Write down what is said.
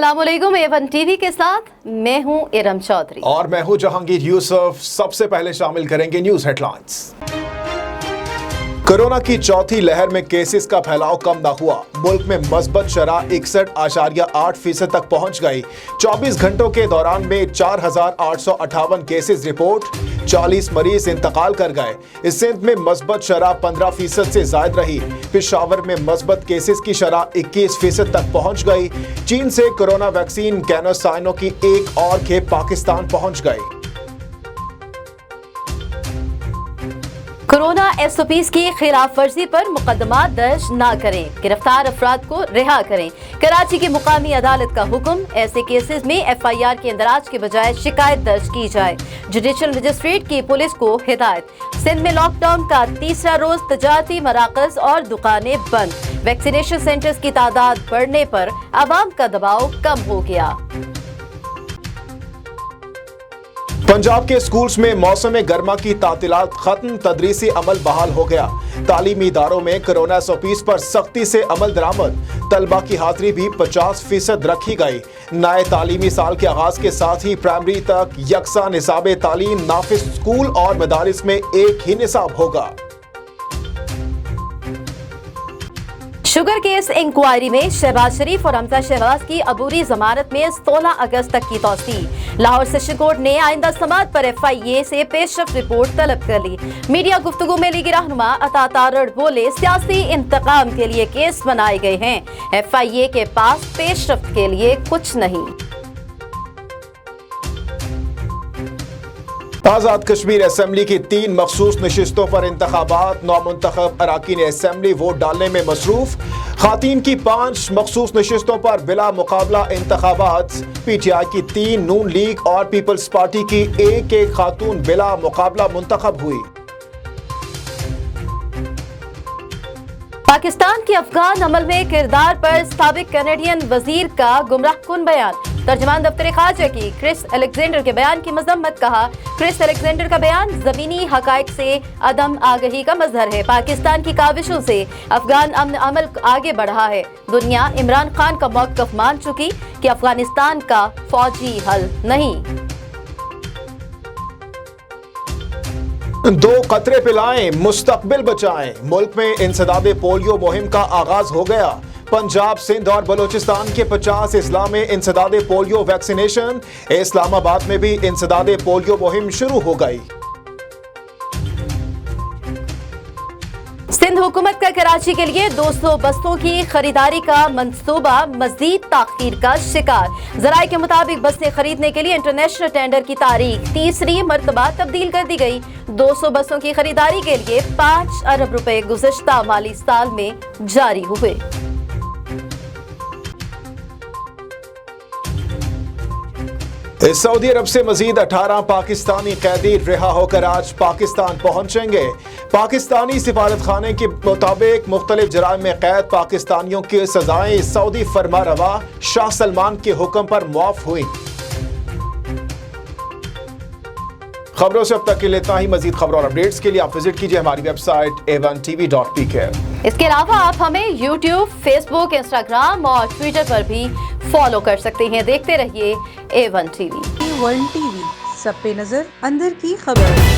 अस्सलाम वालेकुम। Avon TV के साथ मैं हूं इरम चौधरी और मैं हूं जहांगीर यूसुफ। सबसे पहले शामिल करेंगे न्यूज हेडलाइंस। कोरोना की चौथी लहर में केसेस का फैलाव कम न हुआ। मुल्क में मस्बत शरह 61.8% तक पहुंच गई। 24 घंटों के दौरान में 4,858 केसेस रिपोर्ट, 40 मरीज इंतकाल कर गए। सिंध में मस्बत शरह 15% से जायद रही। पेशावर में मस्बत केसेस की शरह 21% तक पहुंच गई। चीन से कोरोना वैक्सीन कैनोसाइनो की एक और खेप पाकिस्तान पहुंच गई। कोरोना SOPs की खिलाफ वर्जी पर मुकदमा दर्ज न करें, गिरफ्तार अफराद को रिहा करें। कराची की मुकामी अदालत का हुक्म, ऐसे केसेस में FIR के इंदराज के बजाय शिकायत दर्ज की जाए। जुडिशल मजिस्ट्रेट की पुलिस को हिदायत। सिंध में लॉकडाउन का तीसरा रोज तजारती मराकज और दुकानें बंद। वैक्सीनेशन सेंटर्स की तादाद बढ़ने पर आवाम का दबाव कम हो गया। पंजाब के स्कूल्स में मौसम गर्मा की तातीलात खत्म, तदरीसी अमल बहाल हो गया। तालीमी इदारों में कोरोना SOPs पर सख्ती से अमल दरामद। तलबा की हाजिरी भी 50% रखी गई। नए तालीमी साल के आगाज के साथ ही प्राइमरी तक यकसा निसाब तालीम नाफिज स्कूल और मदारिस में एक ही निसाब होगा। शुगर केस इंक्वायरी में शहबाज शरीफ और हमजा शहबाज की अबूरी जमानत में 16 अगस्त तक की तौसील। लाहौर सेशन कोर्ट ने आइंदा समाअत पर FIA से पेशरफ रिपोर्ट तलब कर ली। मीडिया गुफ्तगू में लीगी रहनुमा अता तारड़ बोले, सियासी इंतकाम के लिए केस बनाए गए हैं, FIA के पास पेशरफ के लिए कुछ नहीं। आजाद कश्मीर असेंबली की 3 मखसूस नशिस्तों पर इंतखाबात। नौमुंतखब अराकीन असेंबली वोट डालने में मसरूफ। खातीन की 5 मखसूस नशिस्तों पर बिला मुकाबला इंतखाबात। PTI की 3, नून लीग और पीपल्स पार्टी की एक खातून बिला मुकाबला मुंतखब हुई। पाकिस्तान के अफगान अमल में किरदार पर साबिक कैनेडियन वजीर का गुमराहकुन बयान। तर्जमान दफ्तर खारजा की क्रिस अलेक्जेंडर के बयान की मजम्मत। कहा, क्रिस अलेक्जेंडर का बयान जमीनी हकायक से अदम आगही का मजहर है। पाकिस्तान की काविशों से अफगान अमन अमल आगे बढ़ा है। दुनिया इमरान खान का मौक़िफ़ मान चुकी कि अफगानिस्तान का फौजी हल नहीं। 2 कतरे पिलाएं, मुस्तकबिल बचाएं। मुल्क में इंसदादे पोलियो मुहिम का आगाज हो गया। पंजाब, सिंध और बलूचिस्तान के 50 अजला में इंसदादे पोलियो वैक्सीनेशन। इस्लामाबाद में भी इंसदादे पोलियो मुहिम शुरू हो गई। सिंध हुकूमत का कराची के लिए 200 बसों की खरीदारी का मंसूबा मजीद ताखीर का शिकार। जराये के मुताबिक बसें खरीदने के लिए इंटरनेशनल टेंडर की तारीख तीसरी मरतबा तब्दील कर दी गई। 200 बसों की खरीदारी के लिए 5 अरब रुपए गुज़श्ता माली साल में जारी हुए। सऊदी अरब से मजीद 18 पाकिस्तानी कैदी रिहा होकर आज पाकिस्तान पहुंचेंगे। पाकिस्तानी सिफारत खाने के मुताबिक मुख्तलिफ जराइम में कैद पाकिस्तानियों की सजाएं सऊदी फरमा रवा शाह सलमान के हुक्म पर मुआफ हुई। खबरों से अब तक के लिए इतना ही। मजीद खबरों और अपडेट्स के लिए आप विजिट कीजिए हमारी वेबसाइट a1tv.pk। इसके अलावा आप हमें YouTube, Facebook, Instagram और Twitter पर भी फॉलो कर सकते हैं। देखते रहिए A1 TV। A1 TV, सब पे नजर, अंदर की खबर।